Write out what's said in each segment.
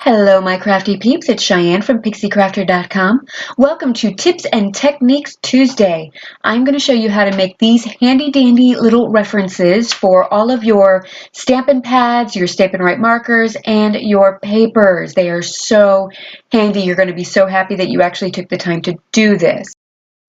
Hello, my crafty peeps. It's Cheyenne from PixieCrafter.com. Welcome to Tips and Techniques Tuesday. I'm going to show you how to make these handy-dandy little references for all of your Stampin' pads, your Stampin' Right markers, and your papers. They are so handy. You're going to be so happy that you actually took the time to do this.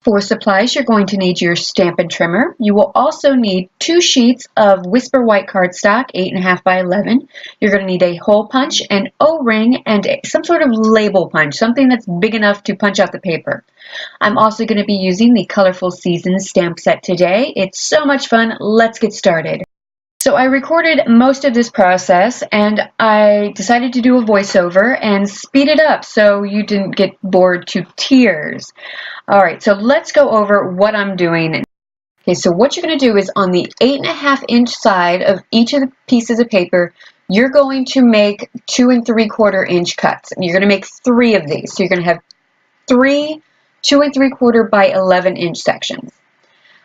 For supplies, you're going to need your Stampin' trimmer. You will also need 2 sheets of Whisper White cardstock, 8.5 by 11. You're going to need a hole punch, an O-ring, and some sort of label punch, something that's big enough to punch out the paper. I'm also going to be using the Colorful Seasons stamp set today. It's so much fun. Let's get started. So I recorded most of this process and I decided to do a voiceover and speed it up so you didn't get bored to tears. Alright, so let's go over what I'm doing. Okay, so what you're going to do is on the 8.5-inch side of each of the pieces of paper, you're going to make 2 3/4-inch cuts. And you're going to make 3 of these. So you're going to have 3 2 3/4 by 11-inch sections.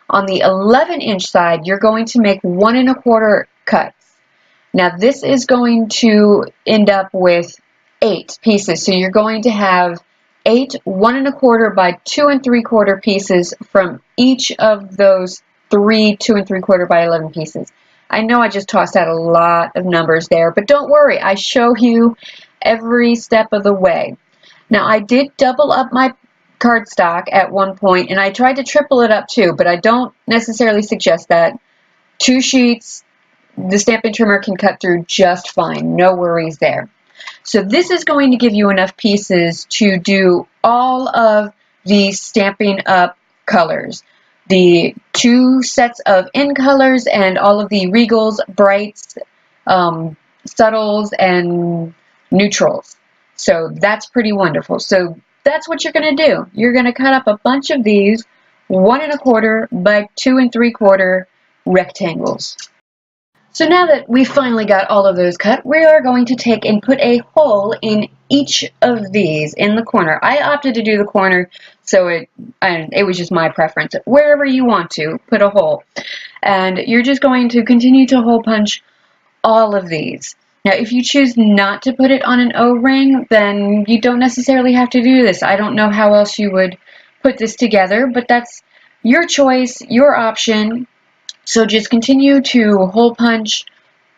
On the 11-inch side, you're going to make 1 1/4 cuts. Now this is going to end up with 8 pieces. So you're going to have 8 1 1/4 by 2 3/4 pieces from each of those 3 2 3/4 by 11 pieces. I know I just tossed out a lot of numbers there, but don't worry, I show you every step of the way. Now I did double up my cardstock at one point, and I tried to triple it up too, but I don't necessarily suggest that. 2 sheets, the Stampin' trimmer can cut through just fine, no worries there. So this is going to give you enough pieces to do all of the Stampin' Up colors. The 2 sets of in colors and all of the regals, brights, subtles, and neutrals. So that's pretty wonderful. So that's what you're going to do. You're going to cut up a bunch of these 1 1/4 by 2 3/4 rectangles. So now that we've finally got all of those cut, we are going to take and put a hole in each of these in the corner. I opted to do the corner, so it was just my preference. Wherever you want to, put a hole. And you're just going to continue to hole punch all of these. Now, if you choose not to put it on an O-ring, then you don't necessarily have to do this. I don't know how else you would put this together, but that's your choice, your option. So just continue to hole punch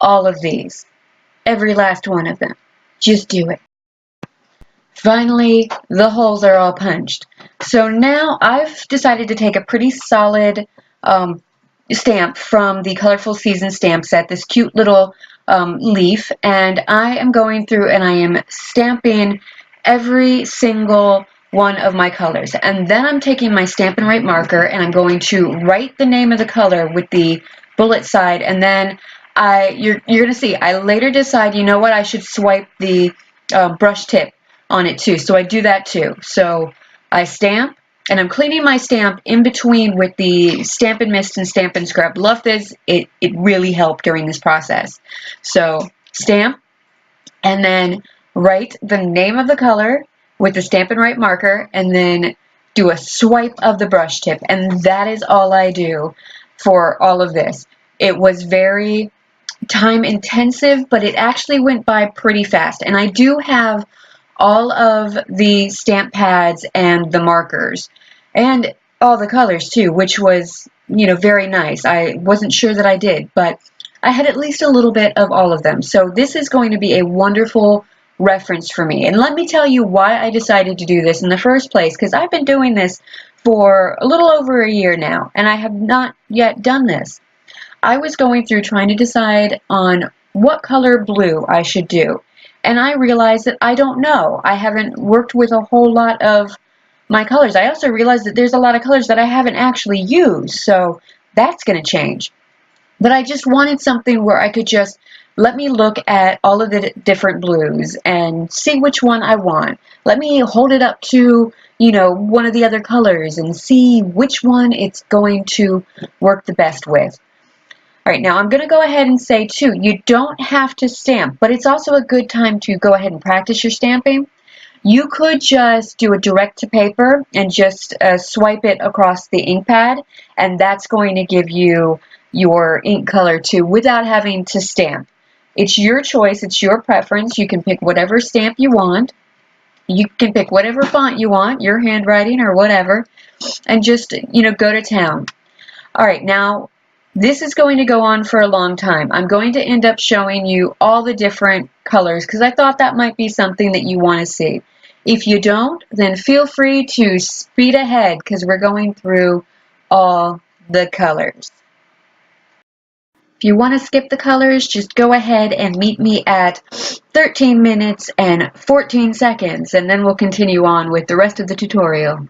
all of these, every last one of them. Just do it. Finally, the holes are all punched. So now I've decided to take a pretty solid stamp from the Colorful Seasons stamp set, this cute little leaf, and I am going through and I am stamping every single one of my colors, and then I'm taking my Stampin' Right marker and I'm going to write the name of the color with the bullet side, and then you're gonna see I later decide, you know what, I should swipe the brush tip on it too, so I do that too. So I stamp, and I'm cleaning my stamp in between with the Stampin' Mist and Stampin' Scrub. Love this. It really helped during this process. So stamp, and then write the name of the color with the Stampin' Right marker, and then do a swipe of the brush tip. And that is all I do for all of this. It was very time intensive, but it actually went by pretty fast. And I do have all of the stamp pads and the markers and all the colors too, which was, you know, very nice. I wasn't sure that I did, but I had at least a little bit of all of them. So this is going to be a wonderful reference for me. And let me tell you why I decided to do this in the first place, because I've been doing this for a little over a year now, and I have not yet done this. I was going through trying to decide on what color blue I should do. And I realized that I don't know. I haven't worked with a whole lot of my colors. I also realized that there's a lot of colors that I haven't actually used, so that's going to change. But I just wanted something where I could just let me look at all of the different blues and see which one I want. Let me hold it up to, you know, one of the other colors and see which one it's going to work the best with. All right, now I'm going to go ahead and say, too, you don't have to stamp, but it's also a good time to go ahead and practice your stamping. You could just do a direct to paper and just swipe it across the ink pad, and that's going to give you your ink color, too, without having to stamp. It's your choice, it's your preference. You can pick whatever stamp you want. You can pick whatever font you want, your handwriting or whatever, and just, go to town. All right, now this is going to go on for a long time. I'm going to end up showing you all the different colors because I thought that might be something that you want to see. If you don't, then feel free to speed ahead because we're going through all the colors. If you want to skip the colors, just go ahead and meet me at 13 minutes and 14 seconds, and then we'll continue on with the rest of the tutorial.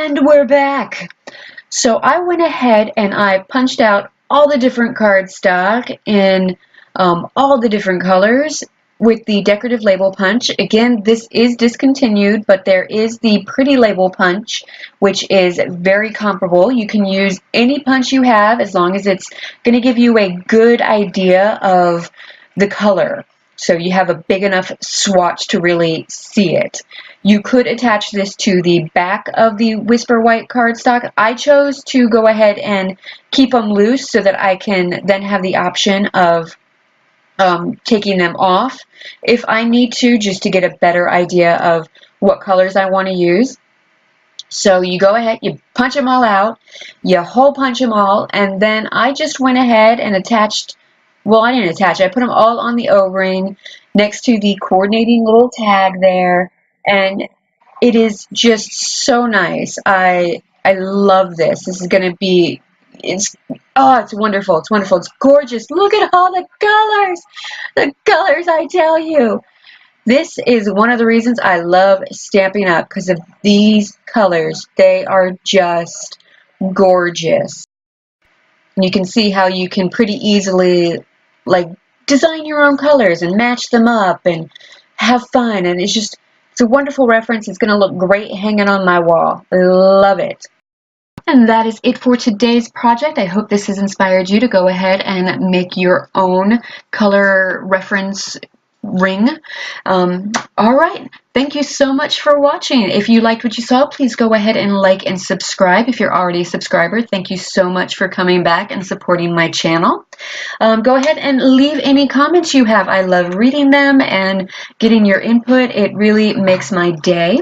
And we're back. So I went ahead and I punched out all the different cardstock in all the different colors with the decorative label punch. Again, this is discontinued, but there is the pretty label punch, which is very comparable. You can use any punch you have as long as it's going to give you a good idea of the color. So you have a big enough swatch to really see it. You could attach this to the back of the Whisper White cardstock. I chose to go ahead and keep them loose so that I can then have the option of taking them off if I need to, just to get a better idea of what colors I want to use. So you go ahead, you punch them all out, you hole punch them all, and then I just went ahead and attached, well, I didn't attach, I put them all on the O-ring next to the coordinating little tag there, and it is just so nice. I love this. This is going to be, it's wonderful. It's wonderful. It's gorgeous. Look at all the colors. The colors, I tell you. This is one of the reasons I love Stampin' Up, because of these colors. They are just gorgeous. And you can see how you can pretty easily like design your own colors and match them up and have fun. And it's a wonderful reference. It's going to look great hanging on my wall. I love it. And that is it for today's project. I hope this has inspired you to go ahead and make your own color reference ring. All right. Thank you so much for watching. If you liked what you saw, please go ahead and like and subscribe. If you're already a subscriber, thank you so much for coming back and supporting my channel. Go ahead and leave any comments you have. I love reading them and getting your input. It really makes my day.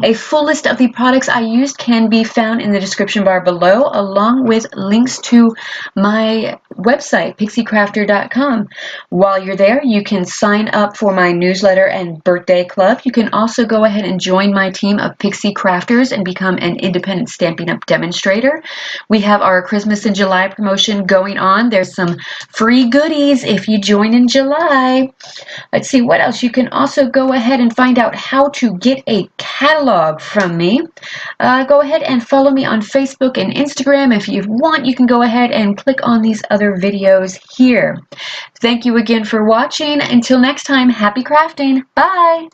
A full list of the products I used can be found in the description bar below, along with links to my website, pixiecrafter.com. While you're there, you can sign up for my newsletter and birthday club. You can also go ahead and join my team of Pixie Crafters and become an independent Stampin' Up! Demonstrator. We have our Christmas in July promotion going on. There's some free goodies if you join in July. Let's see what else. You can also go ahead and find out how to get a catalog from me. Go ahead and follow me on Facebook and Instagram. If you want, you can go ahead and click on these other videos here. Thank you again for watching. Until next time, happy crafting. Bye!